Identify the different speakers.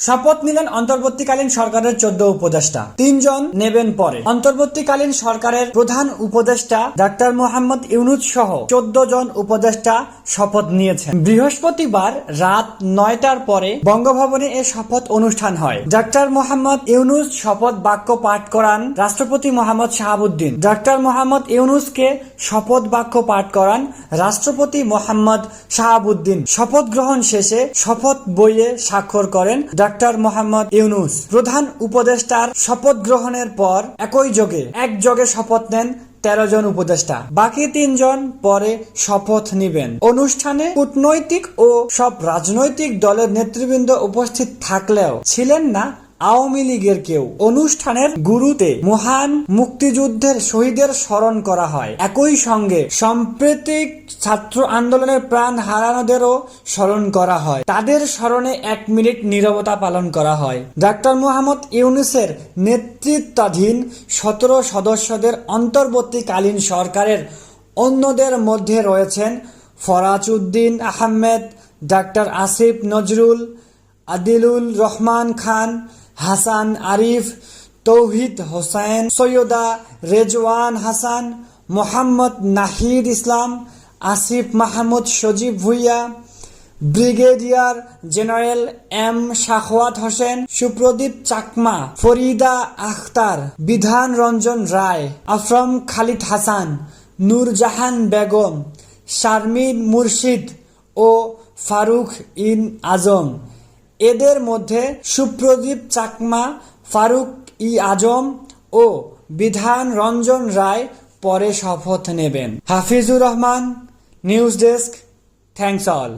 Speaker 1: শপথ নিলেন অন্তর্বর্তীকালীন সরকারের 14 উপদেষ্টা। 3 জন নেবেন পরে। অন্তর্বর্তীকালীন সরকারের প্রধান উপদেষ্টা ডাক্তার মোহাম্মদ ইউনূস সহ 14 জন উপদেষ্টা শপথ নিয়েছেন। বৃহস্পতিবার রাত 9টার পরে বঙ্গভবনে এ শপথ অনুষ্ঠান হয়। ডাক্তার মোহাম্মদ ইউনূস শপথ বাক্য পাঠ করান রাষ্ট্রপতি মোহাম্মদ শাহাবুদ্দিন। ডাক্তার মোহাম্মদ ইউনূসকে শপথ বাক্য পাঠ করান রাষ্ট্রপতি মোহাম্মদ শাহাবুদ্দিন। শপথ গ্রহণ শেষে শপথ বইয়ে স্বাক্ষর করেন ডাক্তার মোহাম্মদ ইউনূস। প্রধান উপদেষ্টার শপথ গ্রহণের পর একযোগে শপথ নেন 13 জন উপদেষ্টা। বাকি 3 জন পরে শপথ নিবেন। অনুষ্ঠানে কূটনৈতিক ও সব রাজনৈতিক দলের নেতৃবৃন্দ উপস্থিত থাকলেও ছিলেন না আওয়ামী লীগের কেউ। অনুষ্ঠানের গুরুতে মহান মুক্তিযুদ্ধের শহীদের স্মরণ করা হয়। একই সঙ্গে সাম্প্রতিক ছাত্র আন্দোলনের প্রাণ হারানোদেরও স্মরণ করা হয়। তাদের স্মরণে 1 মিনিট নীরবতা পালন করা হয়। ডাক্তার মোহাম্মদ ইউনূসের নেতৃত্বাধীন 17 সদস্যদের অন্তর্বর্তীকালীন সরকারের অন্যদের মধ্যে রয়েছেন ফরাজ উদ্দিন আহমেদ, ডাক্তার Asif Nazrul, Adilur Rahman Khan, Hasan Arif, Touhid Hossain, Syeda Rizwana Hasan, Mohammad Nahid Islam, Asif Mahmud Sajib Bhuiyan, brigadier general M Sakhawat Hossain, Supradip Chakma, Farida Akhter, Bidhan Ranjan রায়, আফরাম খালিদ হাসান, নূরজাহান বেগম, শারমিন মুর্শিদ ও ফারুক ইন আজম। এদের মধ্যে সুপ্রদীপ চাকমা, ফারুক ই আজম ও বিধান রঞ্জন রায় পরে শপথ নেবেন। Hafizur Rahman, news desk, thanks all.